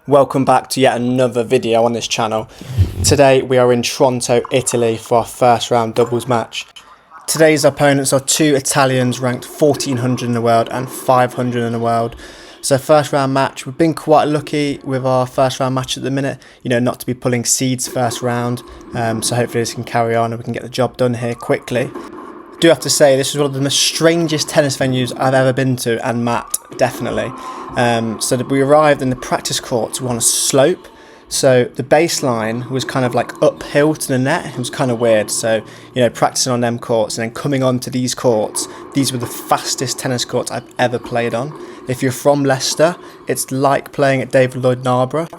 Welcome back to yet another video on this channel. Today we are in Toronto, Italy for our first round doubles match. Today's opponents are two Italians ranked 1400 in the world and 500 in the world. So first round match, we've been quite lucky with our first round match at the minute, not to be pulling seeds first round. So hopefully this can carry on and we can get the job done here quickly. I do have to say this is one of the most strangest tennis venues I've ever been to, and Matt definitely. So that we arrived in the practice courts, we're on a slope. So the baseline was kind of like uphill to the net. It was kind of weird. So, practicing on them courts and then coming on to these courts, these were the fastest tennis courts I've ever played on. If you're from Leicester, it's like playing at David Lloyd Narborough.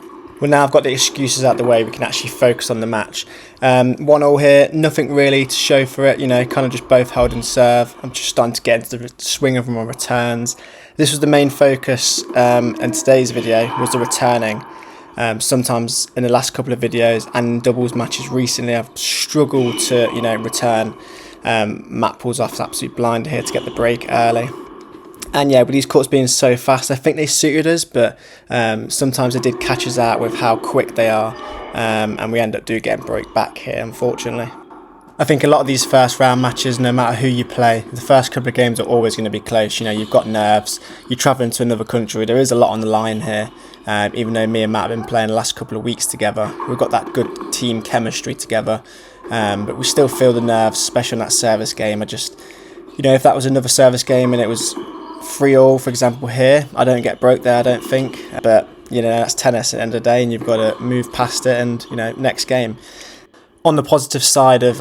Well, now I've got the excuses out the way, we can actually focus on the match. 1-1 here, nothing really to show for it, kind of just both held and serve. I'm just starting to get into the swing of my returns. This was the main focus in today's video, was the returning. Sometimes in the last couple of videos and doubles matches recently, I've struggled to, return. Matt pulls off an absolute blinder here to get the break early. And yeah, with these courts being so fast, I think they suited us, but sometimes they did catch us out with how quick they are, and we end up getting broke back here, unfortunately. I think a lot of these first round matches, no matter who you play, the first couple of games are always going to be close. You've got nerves, you're travelling to another country, there is a lot on the line here. Even though me and Matt have been playing the last couple of weeks together, we've got that good team chemistry together, but we still feel the nerves, especially on that service game. I just, if that was another service game and it was 3-3, for example, here, I don't get broke there, I don't think, but that's tennis at the end of the day, and you've got to move past it and next game. On the positive side of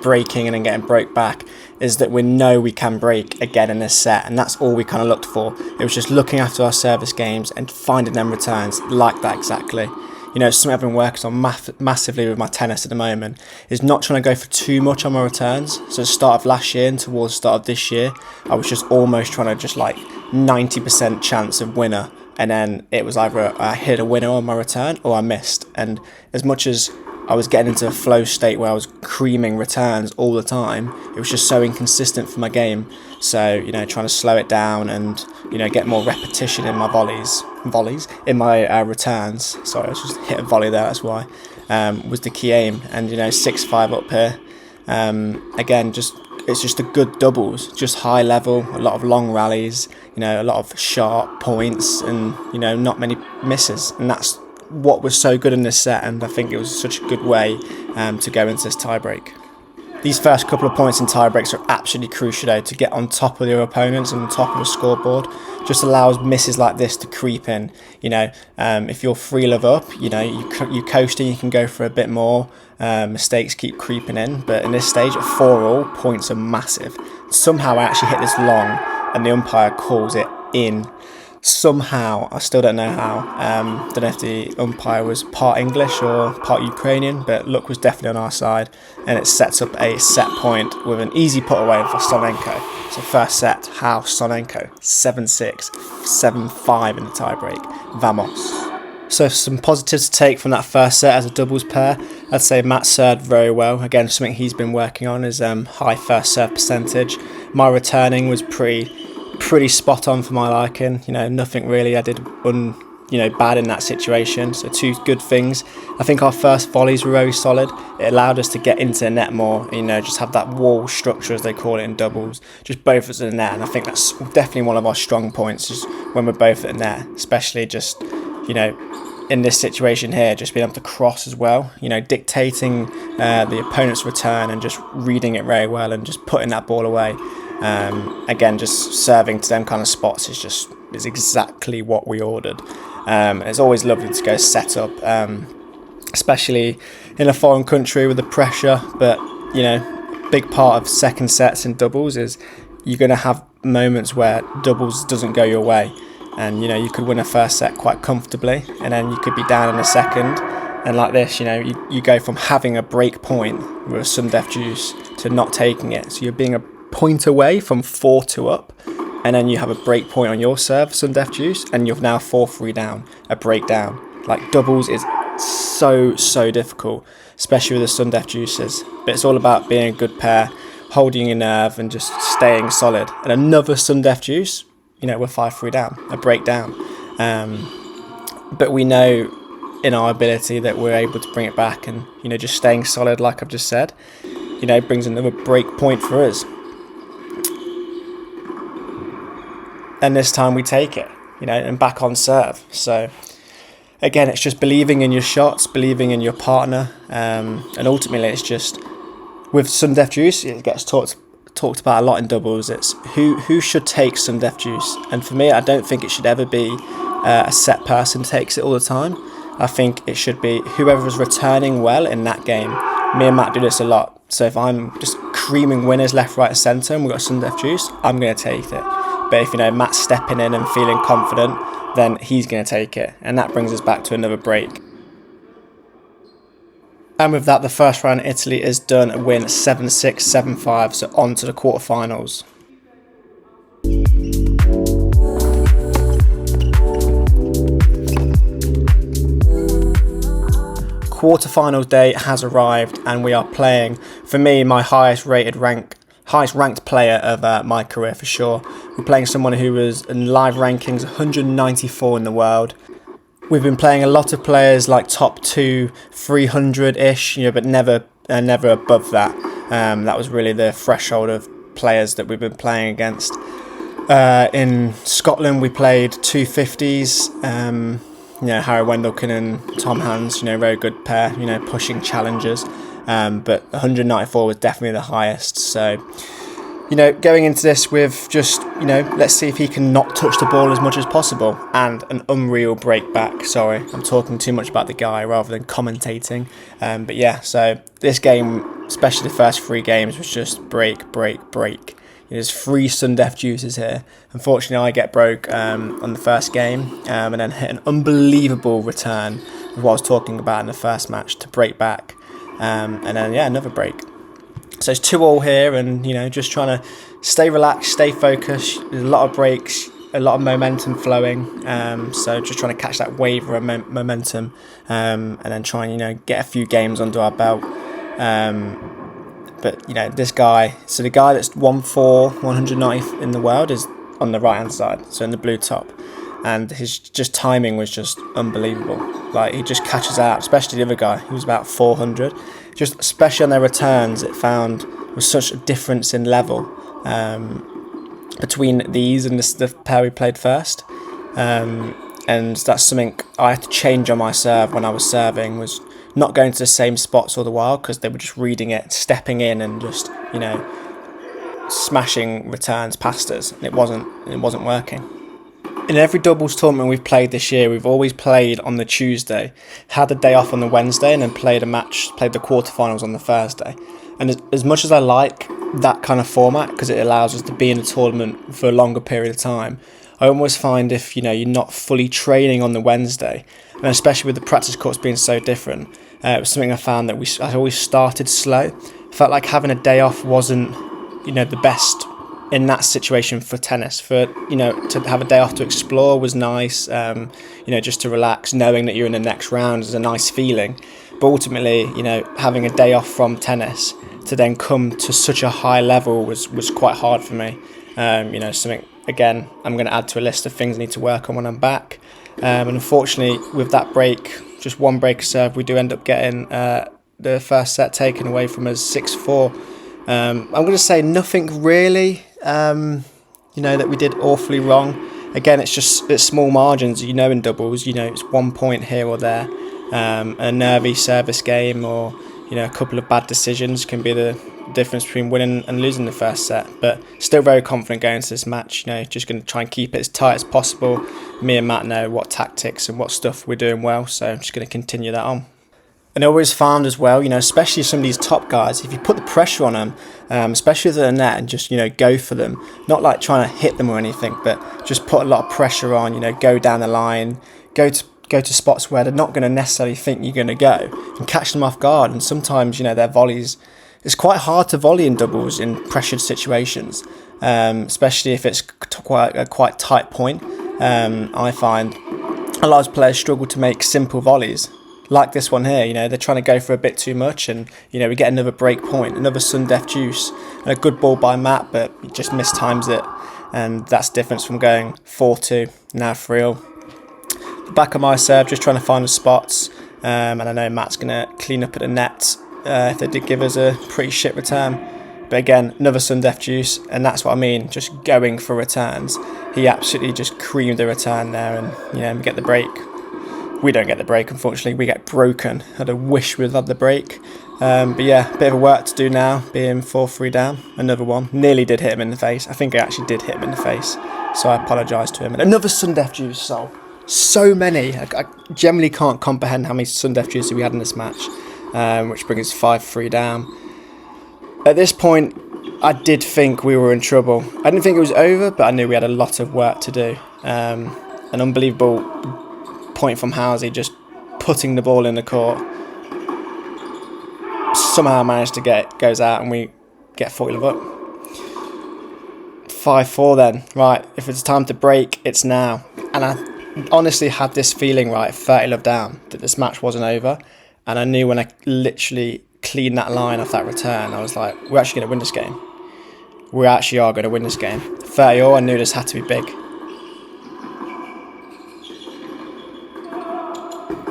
breaking and then getting broke back is that we know we can break again in this set, and that's all we kind of looked for. It was just looking after our service games and finding them returns like that exactly. Something I've been working on massively with my tennis at the moment is not trying to go for too much on my returns. So at the start of last year and towards the start of this year, I was just almost trying to just like 90% chance of winner, and then it was either I hit a winner on my return or I missed. And as much as I was getting into a flow state where I was creaming returns all the time, it was just so inconsistent for my game. So, trying to slow it down and, get more repetition in my volleys in my returns. Sorry, I was just hit a volley there, that's why, was the key aim. And, 6-5 up here. Again, it's just a good doubles, just high level, a lot of long rallies, a lot of sharp points and, not many misses. And that's what was so good in this set, and I think it was such a good way to go into this tiebreak. These first couple of points in tiebreaks are absolutely crucial though, to get on top of your opponents and on top of the scoreboard. Just allows misses like this to creep in. If you're 3-love up, you're coasting, you can go for a bit more. Mistakes keep creeping in, but in this stage at 4-all, points are massive. Somehow I actually hit this long and the umpire calls it in. Somehow, I still don't know how. Don't know if the umpire was part English or part Ukrainian, but luck was definitely on our side, and it sets up a set point with an easy put away for Sonenko. So first set, house Sonenko, 7-6, 7-5 in the tiebreak. Vamos. So some positives to take from that first set as a doubles pair. I'd say Matt served very well. Again, something he's been working on is high first serve percentage. My returning was pretty spot on for my liking. Nothing really I did bad in that situation. So two good things. I think our first volleys were very solid. It allowed us to get into the net more, just have that wall structure as they call it in doubles, just both at the net. And I think that's definitely one of our strong points, is when we're both at the net, especially just in this situation here, just being able to cross as well, dictating the opponent's return and just reading it very well and just putting that ball away. Again, just serving to them kind of spots is exactly what we ordered. It's always lovely to go set up, especially in a foreign country with the pressure. But big part of second sets in doubles is you're going to have moments where doubles doesn't go your way, and you could win a first set quite comfortably, and then you could be down in a second. And like this, you go from having a break point with a sudden death juice to not taking it. So you're being a point away from 4-2 up, and then you have a break point on your serve, sudden death juice, and you're now 4-3 down, a breakdown. Like doubles is so difficult, especially with the sudden death juices. But it's all about being a good pair, holding your nerve and just staying solid. And another sudden death juice, we're 5-3 down, a breakdown. but we know in our ability that we're able to bring it back, and just staying solid, like I've just said, brings another break point for us. And this time we take it, and back on serve. So again, it's just believing in your shots, believing in your partner, and ultimately it's just, with sudden death juice, it gets talked about a lot in doubles. It's who should take sudden death juice, and for me, I don't think it should ever be a set person takes it all the time. I think it should be whoever is returning well in that game. Me and Matt do this a lot. So if I'm just creaming winners left, right, and centre, and we've got sudden death juice, I'm going to take it. But if Matt's stepping in and feeling confident, then he's going to take it, and that brings us back to another break. And with that, the first round in Italy is done. A win 7-6, 7-5, so on to the quarterfinals. Quarterfinals day has arrived, and we are playing, for me, my highest ranked player of my career for sure. We're playing someone who was in live rankings 194 in the world. We've been playing a lot of players like top 2, 300-ish, but never above that. That was really the threshold of players that we've been playing against. In Scotland, we played 250s. Harry Wendelkin and Tom Hands, very good pair, pushing challengers. But 194 was definitely the highest. So, going into this with just, let's see if he can not touch the ball as much as possible, and an unreal break back. Sorry, I'm talking too much about the guy rather than commentating. But yeah, so this game, especially the first 3 games, was just break. There's 3 sudden death juices here. Unfortunately, I get broke on the first game, and then hit an unbelievable return of what I was talking about in the first match to break back. And then, another break. So it's 2-2 here, and, just trying to stay relaxed, stay focused. There's a lot of breaks, a lot of momentum flowing. So just trying to catch that wave of momentum, and then try and, get a few games under our belt. But, this guy, so the guy that's 190 in the world is on the right-hand side, so in the blue top. And his just timing was just unbelievable. Like, he just catches out, especially the other guy, who was about 400. Just especially on their returns, it found was such a difference in level between these and the pair we played first. And that's something I had to change on my serve when I was serving, was not going to the same spots all the while, because they were just reading it, stepping in and just, smashing returns past us. It wasn't working. In every doubles tournament we've played this year, we've always played on the Tuesday, had the day off on the Wednesday, and then played the quarterfinals on the Thursday. And as much as I like that kind of format, because it allows us to be in a tournament for a longer period of time, I almost find if you're not fully training on the Wednesday, and especially with the practice courts being so different, it was something I found that I always started slow. I felt like having a day off wasn't the best in that situation for tennis. For to have a day off to explore was nice. Just to relax, knowing that you're in the next round is a nice feeling. But ultimately, having a day off from tennis to then come to such a high level was quite hard for me. Something, again, I'm going to add to a list of things I need to work on when I'm back. And unfortunately, with that break, just one break of serve, we do end up getting the first set taken away from us 6-4. I'm going to say nothing really, that we did awfully wrong. Again, it's small margins, in doubles, it's 1 point here or there. A nervy service game or, a couple of bad decisions can be the difference between winning and losing the first set. But still very confident going into this match, just going to try and keep it as tight as possible. Me and Matt know what tactics and what stuff we're doing well, so I'm just going to continue that on. And I always found as well, especially some of these top guys, if you put the pressure on them, especially with the net, and just, go for them, not like trying to hit them or anything, but just put a lot of pressure on, go down the line, go to spots where they're not going to necessarily think you're going to go, and catch them off guard. And sometimes, their volleys, it's quite hard to volley in doubles in pressured situations, especially if it's a quite tight point. I find a lot of players struggle to make simple volleys. Like this one here, they're trying to go for a bit too much, and we get another break point, another sudden death juice, and a good ball by Matt, but he just mistimes it, and that's the difference from going 4-2 now 3-0. Back on my serve, just trying to find the spots. And I know Matt's going to clean up at the net if they did give us a pretty shit return. But again, another Sundeath juice, and that's what I mean, just going for returns. He absolutely just creamed the return there, and we get the break. We don't get the break, unfortunately. We get broken. I'd have wished we'd had the break. But yeah, a bit of work to do now, being 4-3 down. Another one. Nearly did hit him in the face. I think I actually did hit him in the face, so I apologise to him. And another Sundeath juice, so many. I generally can't comprehend how many Sundeath juices we had in this match, which brings us 5-3 down. At this point, I did think we were in trouble. I didn't think it was over, but I knew we had a lot of work to do. An unbelievable point from Housey, just putting the ball in the court. Somehow managed to goes out, and we get 40 love up. 5-4 then. Right, if it's time to break, it's now. And I honestly had this feeling, right, 30 love down, that this match wasn't over. And I knew when I literally cleaned that line off that return, I was like, we're actually going to win this game. We actually are going to win this game. 30-all, I knew this had to be big.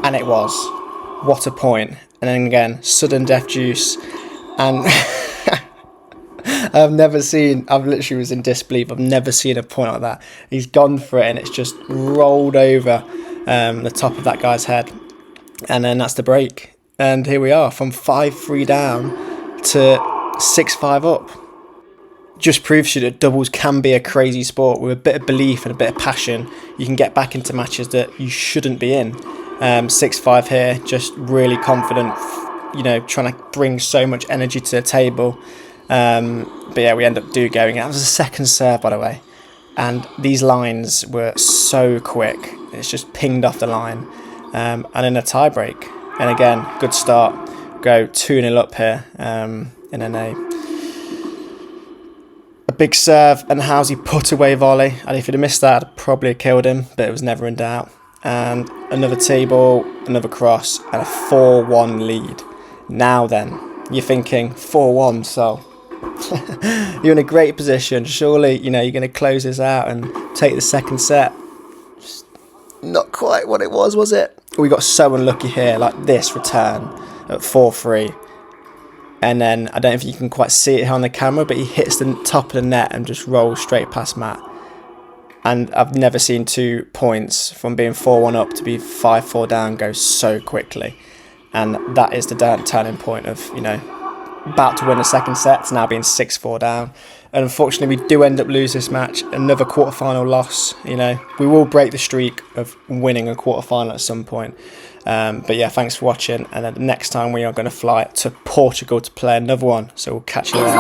And it was. What a point. And then again, sudden death juice. And I've literally was in disbelief. I've never seen a point like that. He's gone for it, and it's just rolled over the top of that guy's head. And then that's the break. And here we are, from 5-3 down to 6-5 up. Just proves you that doubles can be a crazy sport. With a bit of belief and a bit of passion, you can get back into matches that you shouldn't be in. 6-5 here, just really confident, trying to bring so much energy to the table. But yeah, we end up going. That was a second serve, by the way. And these lines were so quick. It's just pinged off the line. And in a tie break. And again, good start. Go 2-0 up here. And then a big serve, and Housey put away volley. And if he'd have missed that, I'd probably have killed him, but it was never in doubt. And another tee-ball, another cross, and a 4-1 lead. Now then, you're thinking 4-1, so you're in a great position. Surely, you're going to close this out and take the second set. Just not quite what it was it? We got so unlucky here, like this return at 4-3. And then, I don't know if you can quite see it here on the camera, but he hits the top of the net and just rolls straight past Matt. And I've never seen 2 points from being 4-1 up to be 5-4 down go so quickly. And that is the turning point of, about to win the second set to now being 6-4 down. And unfortunately, we do end up losing this match. Another quarterfinal loss. We will break the streak of winning a quarterfinal at some point. But yeah, thanks for watching. And then next time we are going to fly to Portugal to play another one. So we'll catch you there.